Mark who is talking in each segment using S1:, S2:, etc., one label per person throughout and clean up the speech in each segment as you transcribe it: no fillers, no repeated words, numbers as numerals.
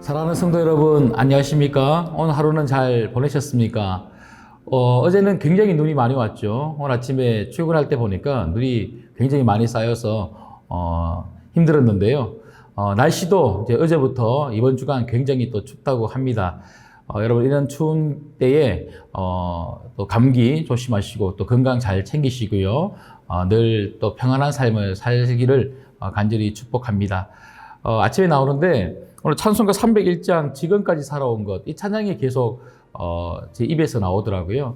S1: 사랑하는 성도 여러분, 안녕하십니까? 오늘 하루는 잘 보내셨습니까? 어제는 굉장히 눈이 많이 왔죠. 오늘 아침에 출근할 때 보니까 눈이 굉장히 많이 쌓여서 힘들었는데요. 날씨도 이제 어제부터 이번 주간 굉장히 또 춥다고 합니다. 여러분 이런 추운 때에 또 감기 조심하시고 또 건강 잘 챙기시고요. 늘 또 평안한 삶을 살기를 간절히 축복합니다. 아침에 나오는데 오늘 찬송가 301장 지금까지 살아온 것, 이 찬양이 계속 제 입에서 나오더라고요.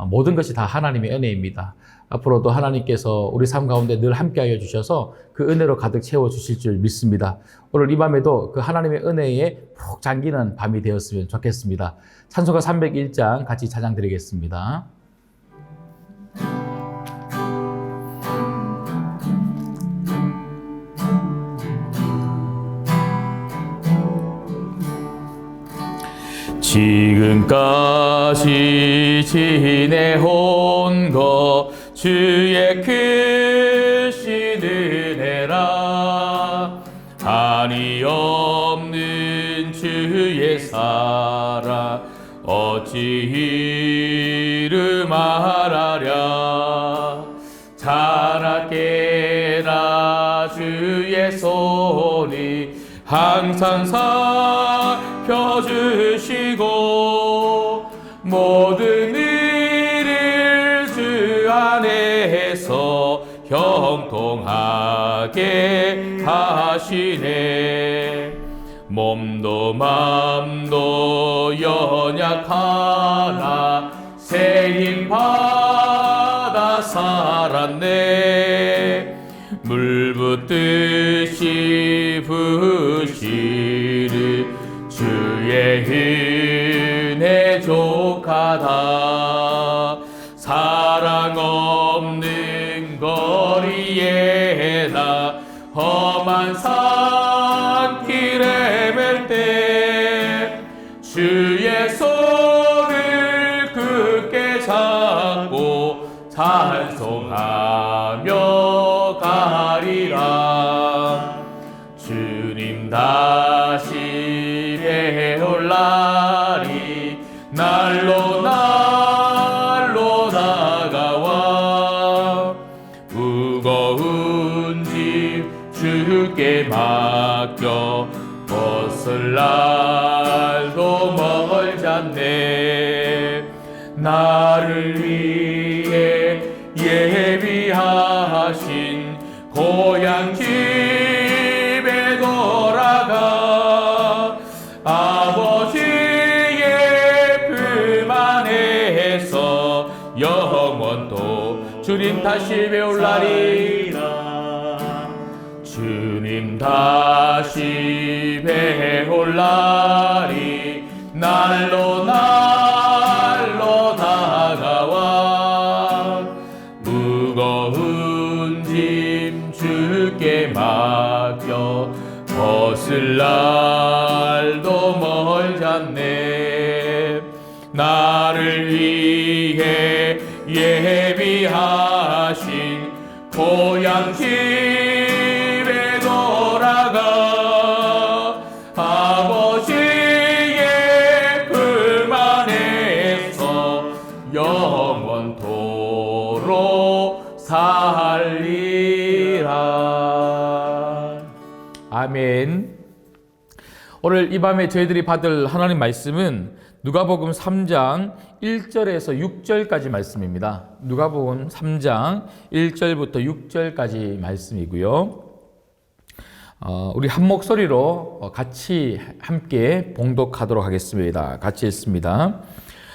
S1: 모든 것이 다 하나님의 은혜입니다. 앞으로도 하나님께서 우리 삶 가운데 늘 함께하여 주셔서 그 은혜로 가득 채워주실 줄 믿습니다. 오늘 이 밤에도 그 하나님의 은혜에 푹 잠기는 밤이 되었으면 좋겠습니다. 찬송가 301장 같이 찬양 드리겠습니다. 지금까지 지내온 것 주의 크신 은혜라 한이 없는 주의 사랑 어찌 이루 말하랴 자라깨라 주의 손이 항상 살펴주시고 모든 일을 주 안에서 형통하게 하시네. 몸도 맘도 연약하나 새 힘 받아 살았네. 물 붓듯이 부시는 주의 은혜 족하다. 사랑 없는 거리에 나 험한 산길에 맬 때 주의 손을 굳게 잡고 찬송하며 가리라. 주님 다시 배올 날이 날로 다가와 무거운 짐 주께 맡겨 벗을 날도 멀잖네. 나를 위해 예비하신 고향 집에 돌아가 아버지의 품 안에서 영원토 주님 다시 배울 날이라. 주님 다시 배울 날이 날로 다가와 무거운 짐 주께 맡겨 벗을 날도 멀잖네. 나를 위해 예비하신 고향 집에 돌아가 아버지의 품 안에서 영원토록 살리라. 아멘. 오늘 이 밤에 저희들이 받을 하나님 말씀은 누가복음 3장 1절에서 6절까지 말씀입니다. 누가복음 3장 1절부터 6절까지 말씀이고요. 우리 한 목소리로 같이 함께 봉독하도록 하겠습니다. 같이 읽습니다.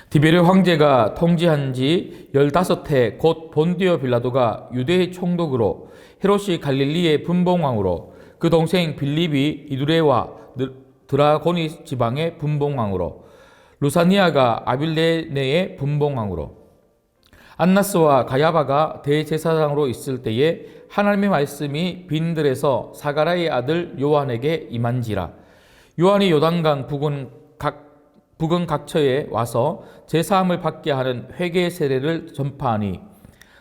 S1: 디베르 황제가 통치한 지 15해 곧 본디오 빌라도가 유대의 총독으로 헤롯이 갈릴리의 분봉왕으로 그 동생 빌립이 이두레와 드라고니 지방의 분봉왕으로 루사니아가 아빌레네의 분봉왕으로 안나스와 가야바가 대제사장으로 있을 때에 하나님의 말씀이 빈들에서 사가랴의 아들 요한에게 임한지라. 요한이 요단강 부근 각처에 와서 제사함을 받게 하는 회개 세례를 전파하니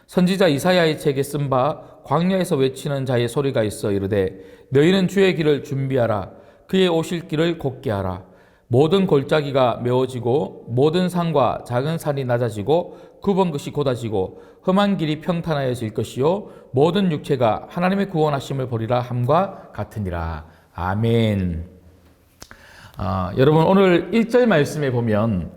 S1: 선지자 이사야의 책에 쓴 바 광야에서 외치는 자의 소리가 있어 이르되 너희는 주의 길을 준비하라
S2: 그의 오실 길을 곧게 하라. 모든 골짜기가 메워지고 모든 산과 작은 산이 낮아지고 굽은 것이 곧아지고 험한 길이 평탄하여질 것이요 모든 육체가 하나님의 구원하심을 보리라 함과 같으니라. 아멘. 여러분 오늘 1절 말씀에 보면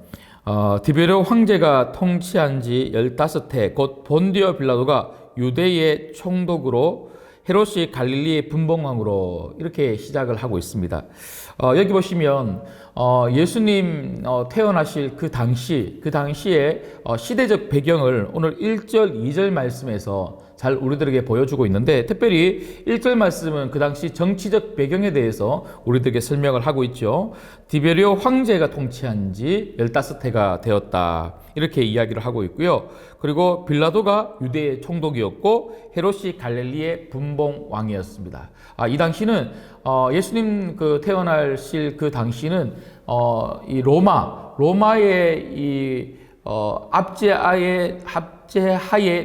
S2: 디베르 황제가 통치한 지 15해 곧 본디오 빌라도가 유대의 총독으로 헤롯이 갈릴리의 분봉왕으로 이렇게 시작을 하고 있습니다. 여기 보시면 예수님 태어나실 그 당시에 시대적 배경을 오늘 1절, 2절 말씀에서 잘 우리들에게 보여주고 있는데 특별히 1절 말씀은 그 당시 정치적 배경에 대해서 우리들에게 설명을 하고 있죠. 디베리오 황제가 통치한 지 15해가 되었다. 이렇게 이야기를 하고 있고요. 그리고 빌라도가 유대의 총독이었고 헤롯이 갈릴리의 분봉왕이었습니다. 이 당시는 예수님 태어나실 그 당시는 이 로마의 이 압제하에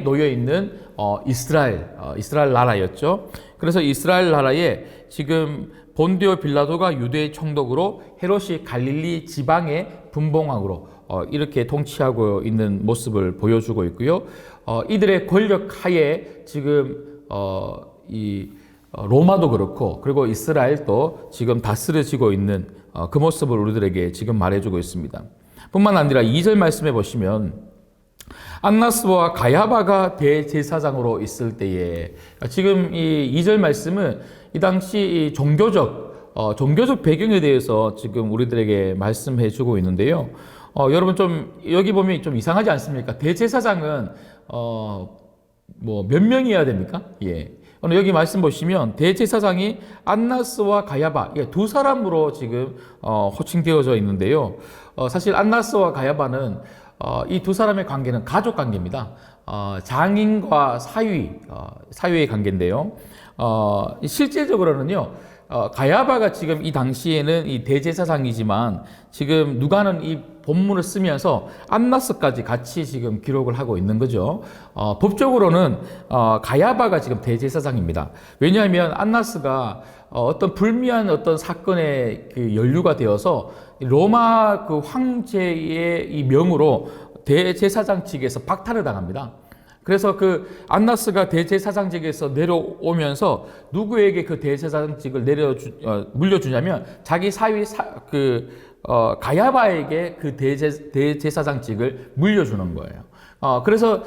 S2: 놓여 있는 이스라엘 나라였죠. 그래서 이스라엘 나라에 지금 본디오 빌라도가 유대의 총독으로 헤롯이 갈릴리 지방의 분봉왕으로 이렇게 통치하고 있는 모습을 보여주고 있고요. 이들의 권력 하에 지금 이 로마도 그렇고 그리고 이스라엘도 지금 다스려지고 있는 그 모습을 우리들에게 지금 말해주고 있습니다. 뿐만 아니라 2절 말씀해 보시면 안나스와 가야바가 대제사장으로 있을 때에 지금 이 2절 말씀은 이 당시 이 종교적 배경에 대해서 지금 우리들에게 말씀해 주고 있는데요. 여러분 좀 여기 보면 좀 이상하지 않습니까? 대제사장은 몇 명이어야 됩니까? 예. 오늘 여기 말씀 보시면 대제사장이 안나스와 가야바 두 사람으로 지금 호칭되어져 있는데요. 사실 안나스와 가야바는 이 두 사람의 관계는 가족 관계입니다. 장인과 사위의 관계인데요. 실제적으로는요. 가야바가 지금 이 당시에는 이 대제사장이지만 지금 누가는 이 본문을 쓰면서 안나스까지 같이 지금 기록을 하고 있는 거죠. 법적으로는 가야바가 지금 대제사장입니다. 왜냐하면 안나스가 어떤 불미한 어떤 사건에 연루가 되어서 로마 황제의 이 명으로 대제사장직에서 박탈을 당합니다. 그래서 안나스가 대제사장직에서 내려오면서 누구에게 그 대제사장직을 물려주냐면 자기 사위 가야바에게 그 대제사장직을 물려주는 거예요. 그래서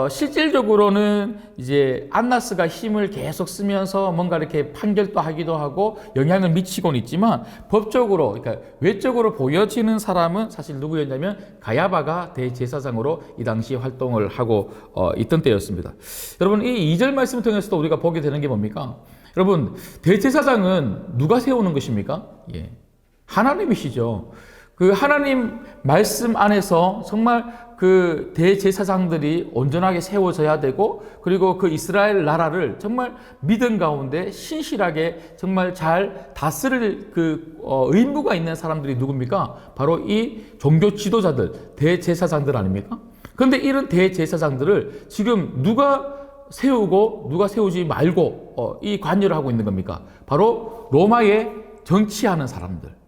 S2: 실질적으로는 이제 안나스가 힘을 계속 쓰면서 뭔가 이렇게 판결도 하기도 하고 영향을 미치고는 있지만 법적으로 그러니까 외적으로 보여지는 사람은 사실 누구였냐면 가야바가 대제사장으로 이 당시 활동을 하고 있던 때였습니다. 여러분 이 2절 말씀을 통해서도 우리가 보게 되는 게 뭡니까? 여러분 대제사장은 누가 세우는 것입니까? 예. 하나님이시죠. 그 하나님 말씀 안에서 정말 그 대제사장들이 온전하게 세워져야 되고 그리고 그 이스라엘 나라를 정말 믿음 가운데 신실하게 정말 잘 다스릴 의무가 있는 사람들이 누굽니까? 바로 이 종교 지도자들, 대제사장들 아닙니까? 그런데 이런 대제사장들을 지금 누가 세우고 누가 세우지 말고 이 관여를 하고 있는 겁니까? 바로 로마의 정치하는 사람들.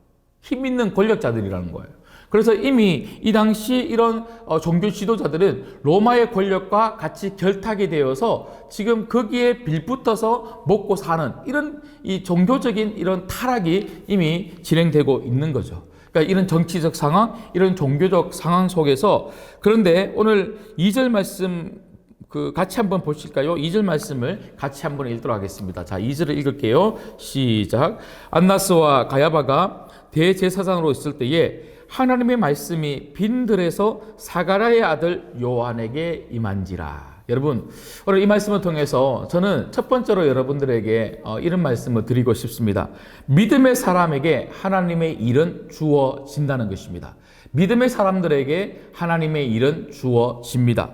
S2: 힘 있는 권력자들이라는 거예요. 그래서 이미 이 당시 이런 종교 지도자들은 로마의 권력과 같이 결탁이 되어서 지금 거기에 빌붙어서 먹고 사는 이런 이 종교적인 이런 타락이 이미 진행되고 있는 거죠. 그러니까 이런 정치적 상황, 이런 종교적 상황 속에서 그런데 오늘 2절 말씀 같이 한번 보실까요? 2절 말씀을 같이 한번 읽도록 하겠습니다. 자, 2절을 읽을게요. 시작. 안나스와 가야바가 대제사장으로 있을 때에 하나님의 말씀이 빈들에서 사가랴의 아들 요한에게 임한지라. 여러분, 오늘 이 말씀을 통해서 저는 첫 번째로 여러분들에게 이런 말씀을 드리고 싶습니다. 믿음의 사람에게 하나님의 일은 주어진다는 것입니다. 믿음의 사람들에게 하나님의 일은 주어집니다.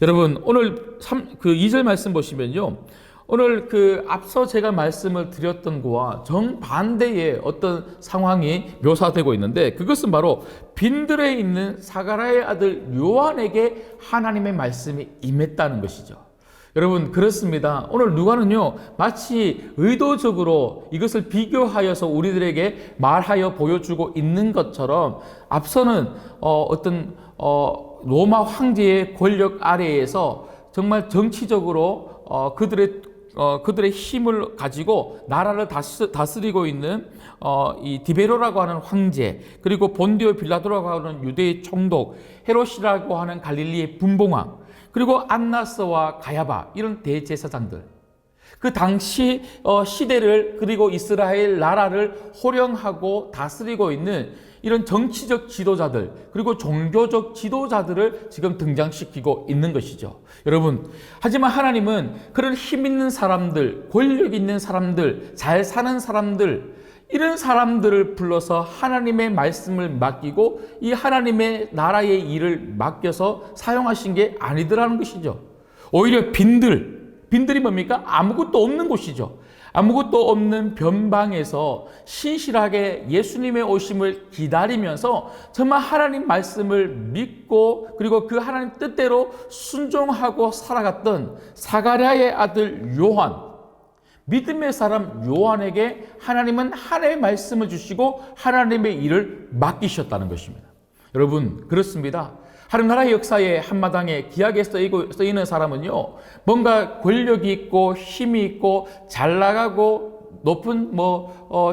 S2: 여러분, 오늘 2절 말씀 보시면요. 오늘 앞서 제가 말씀을 드렸던 거와 정반대의 어떤 상황이 묘사되고 있는데 그것은 바로 빈들에 있는 사가랴의 아들 요한에게 하나님의 말씀이 임했다는 것이죠. 여러분 그렇습니다. 오늘 누가는요 마치 의도적으로 이것을 비교하여서 우리들에게 말하여 보여주고 있는 것처럼 앞서는 어떤 로마 황제의 권력 아래에서 정말 정치적으로 그들의 힘을 가지고 나라를 다스리고 있는 이 디베로라고 하는 황제, 그리고 본디오 빌라도라고 하는 유대의 총독, 헤롯이라고 하는 갈릴리의 분봉왕, 그리고 안나스와 가야바 이런 대제사장들, 그 당시 시대를 그리고 이스라엘 나라를 호령하고 다스리고 있는 이런 정치적 지도자들 그리고 종교적 지도자들을 지금 등장시키고 있는 것이죠. 여러분, 하지만 하나님은 그런 힘 있는 사람들, 권력 있는 사람들, 잘 사는 사람들, 이런 사람들을 불러서 하나님의 말씀을 맡기고 이 하나님의 나라의 일을 맡겨서 사용하신 게 아니더라는 것이죠. 오히려 빈들이 뭡니까? 아무것도 없는 곳이죠. 아무것도 없는 변방에서 신실하게 예수님의 오심을 기다리면서 정말 하나님 말씀을 믿고 그리고 그 하나님 뜻대로 순종하고 살아갔던 사가랴의 아들 요한, 믿음의 사람 요한에게 하나님은 하나님의 말씀을 주시고 하나님의 일을 맡기셨다는 것입니다. 여러분 그렇습니다. 하나님 나라의 역사의 한마당에 귀하게 쓰이는 사람은요, 뭔가 권력이 있고 힘이 있고 잘 나가고 높은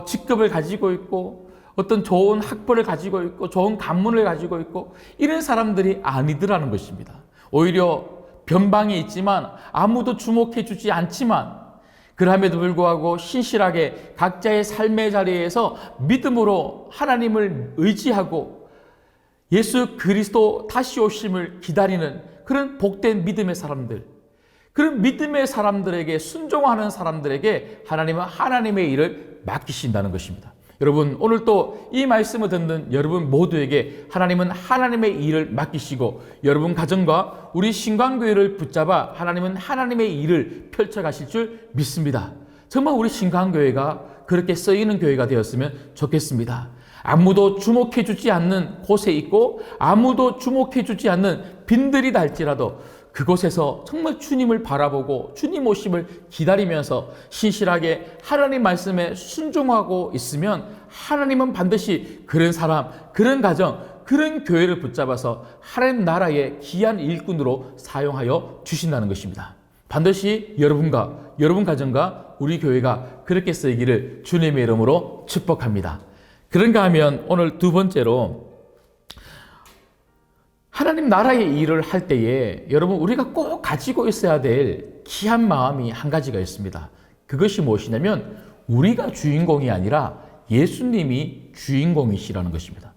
S2: 직급을 가지고 있고 어떤 좋은 학벌을 가지고 있고 좋은 간문을 가지고 있고 이런 사람들이 아니더라는 것입니다. 오히려 변방에 있지만 아무도 주목해 주지 않지만 그럼에도 불구하고 신실하게 각자의 삶의 자리에서 믿음으로 하나님을 의지하고 예수 그리스도 다시 오심을 기다리는 그런 복된 믿음의 사람들, 그런 믿음의 사람들에게 순종하는 사람들에게 하나님은 하나님의 일을 맡기신다는 것입니다. 여러분 오늘 또 이 말씀을 듣는 여러분 모두에게 하나님은 하나님의 일을 맡기시고 여러분 가정과 우리 신광교회를 붙잡아 하나님은 하나님의 일을 펼쳐가실 줄 믿습니다. 정말 우리 신광교회가 그렇게 쓰이는 교회가 되었으면 좋겠습니다. 아무도 주목해 주지 않는 곳에 있고 아무도 주목해 주지 않는 빈들이 날지라도 그곳에서 정말 주님을 바라보고 주님 오심을 기다리면서 신실하게 하나님 말씀에 순종하고 있으면 하나님은 반드시 그런 사람, 그런 가정, 그런 교회를 붙잡아서 하나님 나라의 귀한 일꾼으로 사용하여 주신다는 것입니다. 반드시 여러분과 여러분 가정과 우리 교회가 그렇게 쓰이기를 주님의 이름으로 축복합니다. 그런가 하면 오늘 두 번째로 하나님 나라의 일을 할 때에 여러분 우리가 꼭 가지고 있어야 될 귀한 마음이 한 가지가 있습니다. 그것이 무엇이냐면 우리가 주인공이 아니라 예수님이 주인공이시라는 것입니다.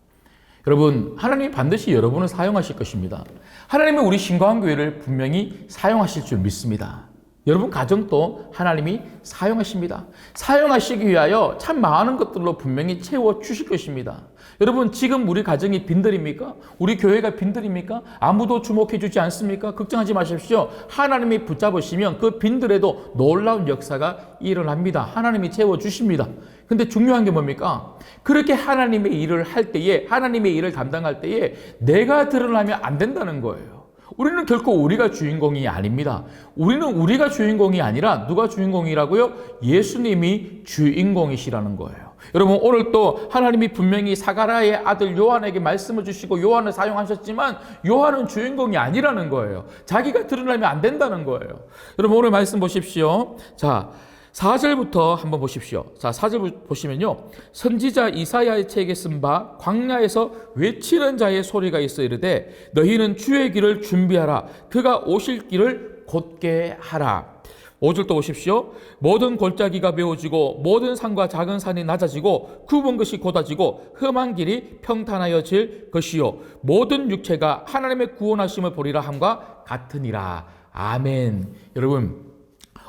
S2: 여러분 하나님이 반드시 여러분을 사용하실 것입니다. 하나님은 우리 신광교회를 분명히 사용하실 줄 믿습니다. 여러분 가정도 하나님이 사용하십니다. 사용하시기 위하여 참 많은 것들로 분명히 채워주실 것입니다. 여러분 지금 우리 가정이 빈들입니까? 우리 교회가 빈들입니까? 아무도 주목해 주지 않습니까? 걱정하지 마십시오. 하나님이 붙잡으시면 그 빈들에도 놀라운 역사가 일어납니다. 하나님이 채워주십니다. 근데 중요한 게 뭡니까? 그렇게 하나님의 일을 할 때에, 하나님의 일을 담당할 때에 내가 드러나면 안 된다는 거예요. 우리는 결코 우리가 주인공이 아닙니다. 우리는 우리가 주인공이 아니라 누가 주인공이라고요? 예수님이 주인공이시라는 거예요. 여러분 오늘 또 하나님이 분명히 사가랴의 아들 요한에게 말씀을 주시고 요한을 사용하셨지만 요한은 주인공이 아니라는 거예요. 자기가 드러나면 안 된다는 거예요. 여러분 오늘 말씀 보십시오. 자 4절부터 한번 보십시오. 자, 4절 보시면요. 선지자 이사야의 책에 쓴 바 광야에서 외치는 자의 소리가 있어 이르되 너희는 주의 길을 준비하라. 그가 오실 길을 곧게 하라. 5절 또 보십시오. 모든 골짜기가 메워지고 모든 산과 작은 산이 낮아지고 굽은 것이 곧아지고 험한 길이 평탄하여질 것이요 모든 육체가 하나님의 구원하심을 보리라 함과 같으니라. 아멘. 여러분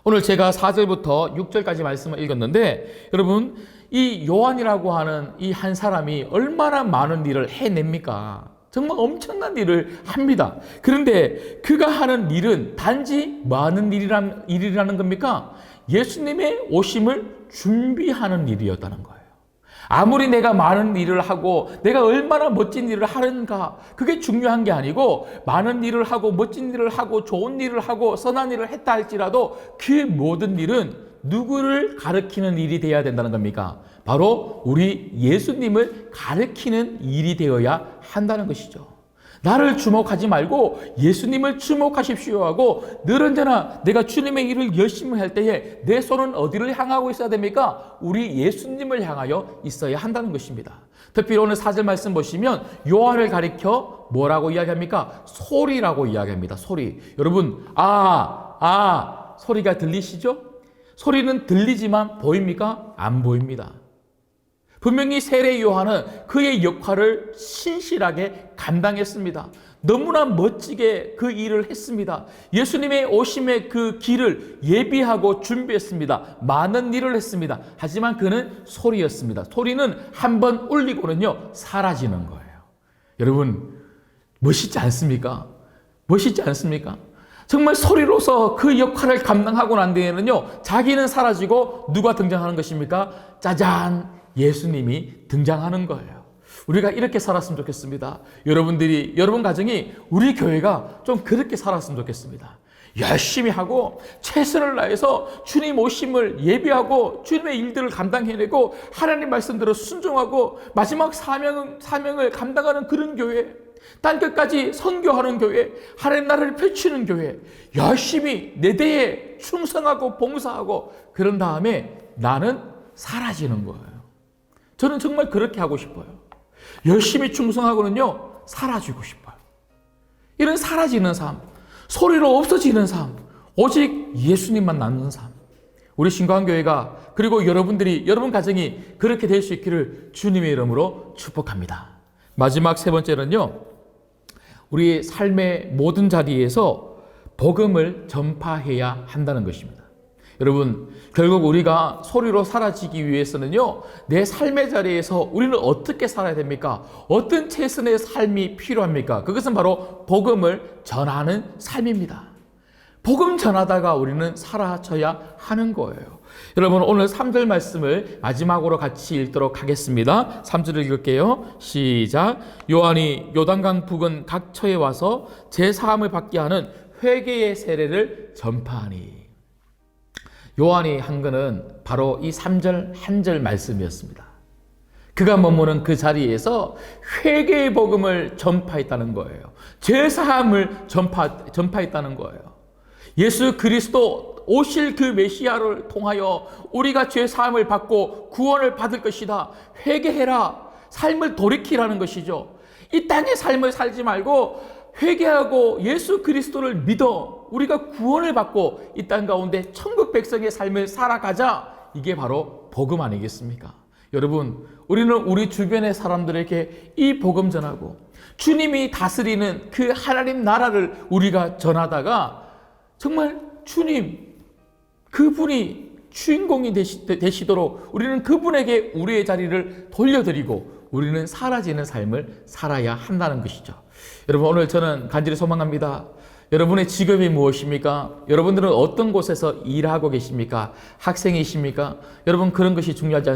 S2: 오늘 제가 4절부터 6절까지 말씀을 읽었는데 여러분 이 요한이라고 하는 이 한 사람이 얼마나 많은 일을 해냅니까? 정말 엄청난 일을 합니다. 그런데 그가 하는 일은 단지 많은 일이라는 겁니까? 예수님의 오심을 준비하는 일이었다는 거예요. 아무리 내가 많은 일을 하고 내가 얼마나 멋진 일을 하는가, 그게 중요한 게 아니고, 많은 일을 하고 멋진 일을 하고 좋은 일을 하고 선한 일을 했다 할지라도 그 모든 일은 누구를 가르치는 일이 되어야 된다는 겁니까? 바로 우리 예수님을 가르치는 일이 되어야 한다는 것이죠. 나를 주목하지 말고 예수님을 주목하십시오 하고, 늘 언제나 내가 주님의 일을 열심히 할 때에 내 손은 어디를 향하고 있어야 됩니까? 우리 예수님을 향하여 있어야 한다는 것입니다. 특히 오늘 4절 말씀 보시면 요한을 가리켜 뭐라고 이야기합니까? 소리라고 이야기합니다. 소리. 여러분, 소리가 들리시죠? 소리는 들리지만 보입니까? 안 보입니다. 분명히 세례 요한은 그의 역할을 신실하게 감당했습니다. 너무나 멋지게 그 일을 했습니다. 예수님의 오심의 그 길을 예비하고 준비했습니다. 많은 일을 했습니다. 하지만 그는 소리였습니다. 소리는 한번 울리고는요, 사라지는 거예요. 여러분, 멋있지 않습니까? 멋있지 않습니까? 정말 소리로서 그 역할을 감당하고 난 뒤에는요, 자기는 사라지고 누가 등장하는 것입니까? 짜잔! 예수님이 등장하는 거예요. 우리가 이렇게 살았으면 좋겠습니다. 여러분 가정이, 우리 교회가 좀 그렇게 살았으면 좋겠습니다. 열심히 하고 최선을 다해서 주님 오심을 예비하고 주님의 일들을 감당해내고 하나님 말씀대로 순종하고 마지막 사명을 감당하는 그런 교회, 땅끝까지 선교하는 교회, 하나님 나라를 펼치는 교회, 열심히 내 대에 충성하고 봉사하고 그런 다음에 나는 사라지는 거예요. 저는 정말 그렇게 하고 싶어요. 열심히 충성하고는요, 사라지고 싶어요. 이런 사라지는 삶, 소리로 없어지는 삶, 오직 예수님만 남는 삶. 우리 신광교회가, 그리고 여러분 가정이 그렇게 될 수 있기를 주님의 이름으로 축복합니다. 마지막 세 번째는요, 우리 삶의 모든 자리에서 복음을 전파해야 한다는 것입니다. 여러분, 결국 우리가 소리로 사라지기 위해서는요, 내 삶의 자리에서 우리는 어떻게 살아야 됩니까? 어떤 최선의 삶이 필요합니까? 그것은 바로 복음을 전하는 삶입니다. 복음 전하다가 우리는 사라져야 하는 거예요. 여러분, 오늘 3절 말씀을 마지막으로 같이 읽도록 하겠습니다. 3절을 읽을게요. 시작. 요한이 요단강 부근 각처에 와서 제사함을 받게 하는 회개의 세례를 전파하니. 요한이 한 것은 바로 이 3절 한 절 말씀이었습니다. 그가 머무는 그 자리에서 회개의 복음을 전파했다는 거예요. 죄사함을 전파했다는 거예요. 예수 그리스도 오실 그 메시아를 통하여 우리가 죄사함을 받고 구원을 받을 것이다. 회개해라. 삶을 돌이키라는 것이죠. 이 땅의 삶을 살지 말고 회개하고 예수 그리스도를 믿어 우리가 구원을 받고 이 땅 가운데 천국 백성의 삶을 살아가자. 이게 바로 복음 아니겠습니까? 여러분, 우리는 우리 주변의 사람들에게 이 복음 전하고 주님이 다스리는 그 하나님 나라를 우리가 전하다가 정말 주님, 그분이 주인공이 되시도록 우리는 그분에게 우리의 자리를 돌려드리고 우리는 사라지는 삶을 살아야 한다는 것이죠. 여러분, 오늘 저는 간절히 소망합니다. 여러분의 직업이 무엇입니까? 여러분들은 어떤 곳에서 일하고 계십니까? 학생이십니까? 여러분, 그런 것이 중요하지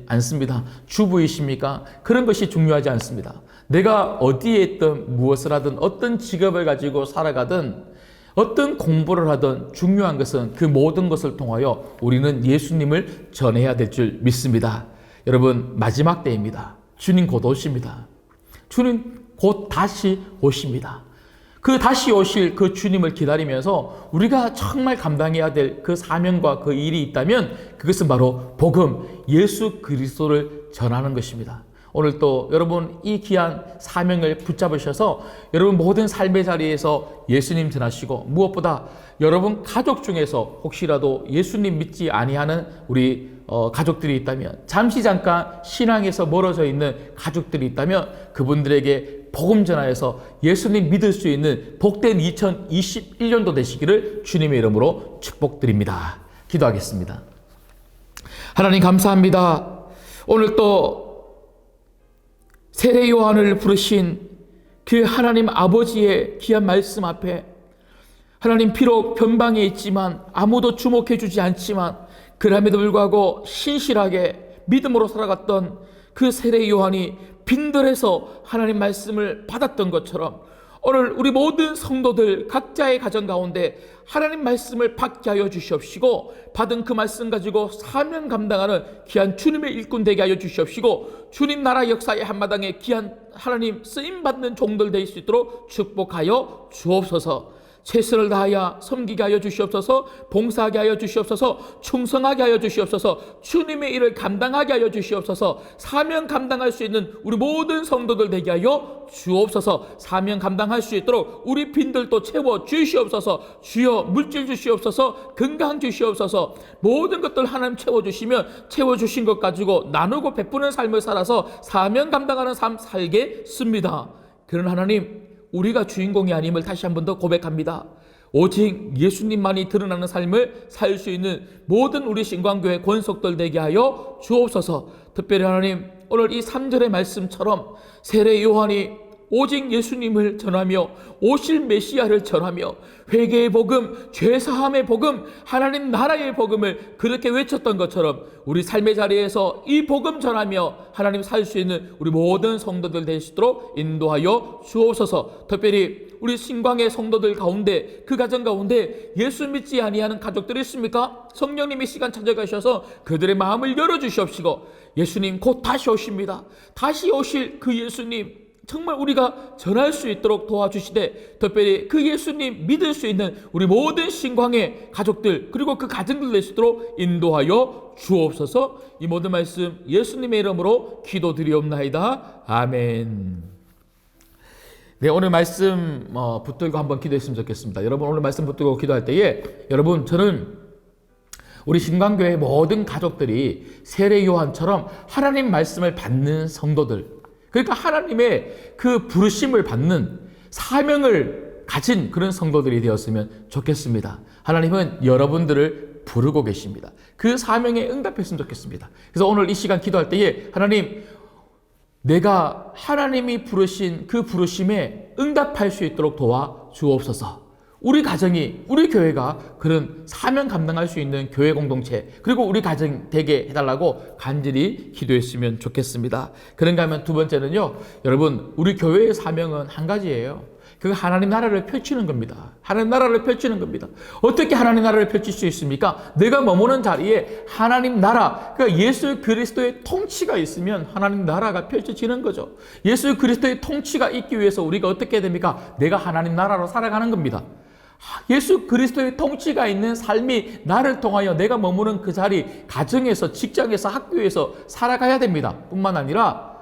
S2: 않습니다. 주부이십니까? 그런 것이 중요하지 않습니다. 내가 어디에 있든 무엇을 하든 어떤 직업을 가지고 살아가든 어떤 공부를 하든 중요한 것은 그 모든 것을 통하여 우리는 예수님을 전해야 될 줄 믿습니다. 여러분, 마지막 때입니다. 주님 곧 오십니다. 주님 곧 다시 오십니다. 그 다시 오실 그 주님을 기다리면서 우리가 정말 감당해야 될 그 사명과 그 일이 있다면 그것은 바로 복음, 예수 그리스도를 전하는 것입니다. 오늘 또 여러분 이 귀한 사명을 붙잡으셔서 여러분 모든 삶의 자리에서 예수님 전하시고, 무엇보다 여러분 가족 중에서 혹시라도 예수님 믿지 아니하는 우리 가족들이 있다면, 잠깐 신앙에서 멀어져 있는 가족들이 있다면 그분들에게 복음 전하여서 예수님 믿을 수 있는 복된 2021년도 되시기를 주님의 이름으로 축복드립니다. 기도하겠습니다. 하나님 감사합니다. 오늘 또 세례 요한을 부르신 그 하나님 아버지의 귀한 말씀 앞에 하나님, 비록 변방에 있지만 아무도 주목해 주지 않지만 그럼에도 불구하고 신실하게 믿음으로 살아갔던 그 세례 요한이 빈들에서 하나님 말씀을 받았던 것처럼 오늘 우리 모든 성도들 각자의 가정 가운데 하나님 말씀을 받게 하여 주시옵시고 받은 그 말씀 가지고 사명 감당하는 귀한 주님의 일꾼 되게 하여 주시옵시고 주님 나라 역사의 한마당에 귀한 하나님 쓰임받는 종들 될 수 있도록 축복하여 주옵소서. 최선을 다하여 섬기게 하여 주시옵소서. 봉사하게 하여 주시옵소서. 충성하게 하여 주시옵소서. 주님의 일을 감당하게 하여 주시옵소서. 사명 감당할 수 있는 우리 모든 성도들 되게 하여 주옵소서. 사명 감당할 수 있도록 우리 빈들도 채워 주시옵소서. 주여 물질 주시옵소서. 건강 주시옵소서. 모든 것들 하나님 채워주시면 채워주신 것 가지고 나누고 베푸는 삶을 살아서 사명 감당하는 삶 살겠습니다. 그런 하나님, 우리가 주인공이 아님을 다시 한 번 더 고백합니다. 오직 예수님만이 드러나는 삶을 살 수 있는 모든 우리 신광교회 권속들 되게 하여 주옵소서. 특별히 하나님, 오늘 이 3절의 말씀처럼 세례 요한이 오직 예수님을 전하며 오실 메시아를 전하며 회개의 복음, 죄사함의 복음, 하나님 나라의 복음을 그렇게 외쳤던 것처럼 우리 삶의 자리에서 이 복음 전하며 하나님 살 수 있는 우리 모든 성도들 될 수 있도록 인도하여 주옵소서. 특별히 우리 신광의 성도들 가운데 그 가정 가운데 예수 믿지 아니하는 가족들이 있습니까? 성령님이 시간 찾아가셔서 그들의 마음을 열어주시옵시고 예수님 곧 다시 오십니다. 다시 오실 그 예수님 정말 우리가 전할 수 있도록 도와주시되 특별히 그 예수님 믿을 수 있는 우리 모든 신광의 가족들 그리고 그 가정들 될 수 있도록 인도하여 주옵소서. 이 모든 말씀 예수님의 이름으로 기도드리옵나이다. 아멘. 네, 오늘 말씀 붙들고 한번 기도했으면 좋겠습니다. 여러분 오늘 말씀 붙들고 기도할 때에 여러분 저는 우리 신광교회 모든 가족들이 세례 요한처럼 하나님 말씀을 받는 성도들, 그러니까 하나님의 그 부르심을 받는 사명을 가진 그런 성도들이 되었으면 좋겠습니다. 하나님은 여러분들을 부르고 계십니다. 그 사명에 응답했으면 좋겠습니다. 그래서 오늘 이 시간 기도할 때에 하나님, 내가 하나님이 부르신 그 부르심에 응답할 수 있도록 도와주옵소서. 우리 가정이, 우리 교회가 그런 사명 감당할 수 있는 교회 공동체, 그리고 우리 가정 되게 해달라고 간절히 기도했으면 좋겠습니다. 그런가 하면 두 번째는요, 여러분, 우리 교회의 사명은 한 가지예요. 그게 하나님 나라를 펼치는 겁니다. 하나님 나라를 펼치는 겁니다. 어떻게 하나님 나라를 펼칠 수 있습니까? 내가 머무는 자리에 하나님 나라, 그러니까 예수 그리스도의 통치가 있으면 하나님 나라가 펼쳐지는 거죠. 예수 그리스도의 통치가 있기 위해서 우리가 어떻게 해야 됩니까? 내가 하나님 나라로 살아가는 겁니다. 예수 그리스도의 통치가 있는 삶이 나를 통하여 내가 머무는 그 자리, 가정에서, 직장에서, 학교에서 살아가야 됩니다. 뿐만 아니라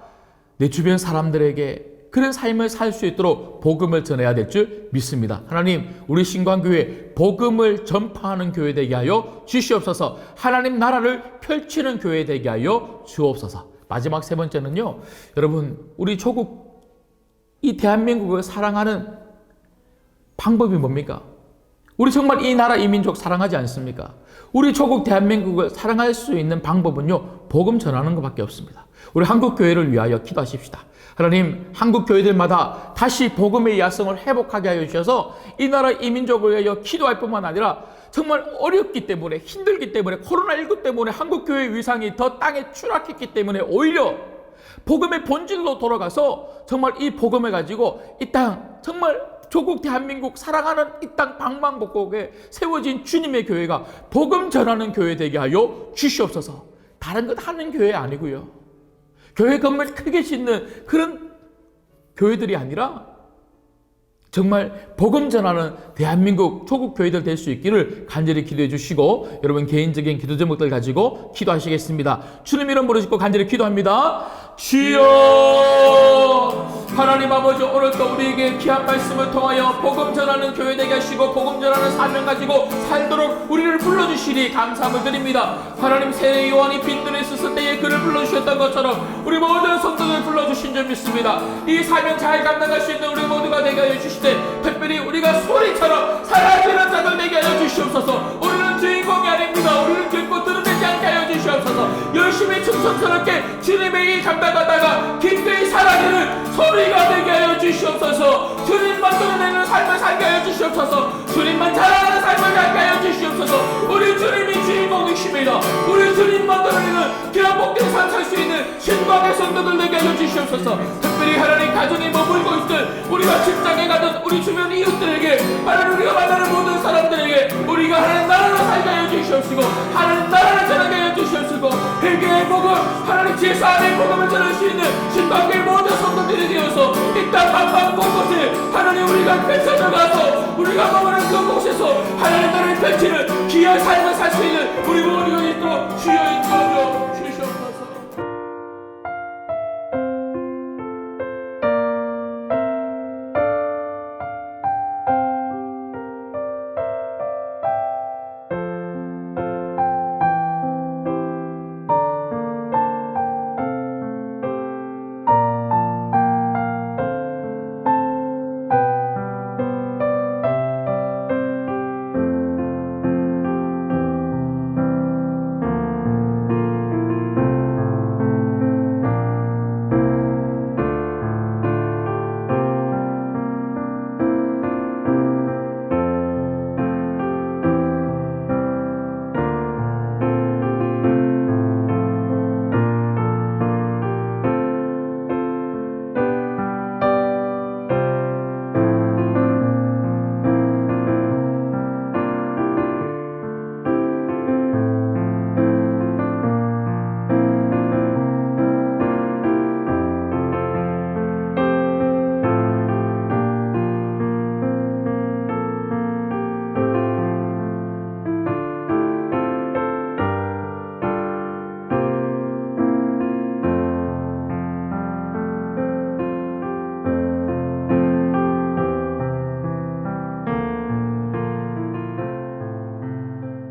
S2: 내 주변 사람들에게 그런 삶을 살 수 있도록 복음을 전해야 될 줄 믿습니다. 하나님, 우리 신광교회 복음을 전파하는 교회 되게 하여 주시옵소서. 하나님 나라를 펼치는 교회 되게 하여 주옵소서. 마지막 세 번째는요, 여러분, 우리 조국, 이 대한민국을 사랑하는 방법이 뭡니까? 우리 정말 이 나라 이 민족 사랑하지 않습니까? 우리 조국 대한민국을 사랑할 수 있는 방법은요, 복음 전하는 것밖에 없습니다. 우리 한국교회를 위하여 기도하십시다. 하나님, 한국교회들마다 다시 복음의 야성을 회복하게 하여 주셔서 이 나라 이 민족을 위하여 기도할 뿐만 아니라 정말 어렵기 때문에, 힘들기 때문에, 코로나19 때문에 한국교회의 위상이 더 땅에 추락했기 때문에 오히려 복음의 본질로 돌아가서 정말 이 복음을 가지고 이 땅, 정말 조국 대한민국 사랑하는 이 땅 방방곡곡에 세워진 주님의 교회가 복음 전하는 교회 되게 하여 주시옵소서. 다른 것 하는 교회 아니고요, 교회 건물 크게 짓는 그런 교회들이 아니라 정말 복음 전하는 대한민국 조국 교회들 될 수 있기를 간절히 기도해 주시고, 여러분 개인적인 기도 제목들 가지고 기도하시겠습니다. 주님 이름 부르시고 간절히 기도합니다. 주여, 하나님 아버지, 오늘도 우리에게 귀한 말씀을 통하여 복음 전하는 교회 되게 하시고 복음 전하는 사명 가지고 살도록 우리를 불러주시니 감사함을 드립니다. 하나님, 세례 요한이 빈들에 있었을 때에 그를 불러주셨던 것처럼 우리 모든 성도들 불러주신 줄 믿습니다. 이 사명 잘 감당할 수 있는 우리 모두가 되게 하여 주시되, 특별히 우리가 소리처럼 사라지는 자들 되게 하여 주시옵소서. 우리는 주인공이 아닙니다. 우리는 듣고 들으지 않게 하여 주시옵소서. 열심히 충성스럽게 주님의 일 감당하다가 기꺼이 사라지는 소리가 되게 하여 주시옵소서. 주님만 드러내는 삶을 살게 하여 주시옵소서. 주님만 자랑하는 삶을 살게 하여 주시옵소서. 우리 주님이 주인공이십니다. 우리 주님만 드러내는 귀한 복된 삶 살 수 있는 신광의 성 성도들 되게 하여 주시옵소서. 특별히 하나님 가정에 머물고 있을 우리가 직장에 가든 우리 주변 이웃들에게 하나님 우리가 만나는 모든 사람들에게 우리가 하나님 나라를 살게 하여 주시옵시고 하나님 나라를 전하게 하여 주시옵시고 회개의 복음 하나님 제사함의 복음을 전할 수 있는 신방의 모든 성도들이 되어서 이 땅 한방 곳곳에 하나님 우리가 펼쳐져 가서 우리가 머무는 그곳에서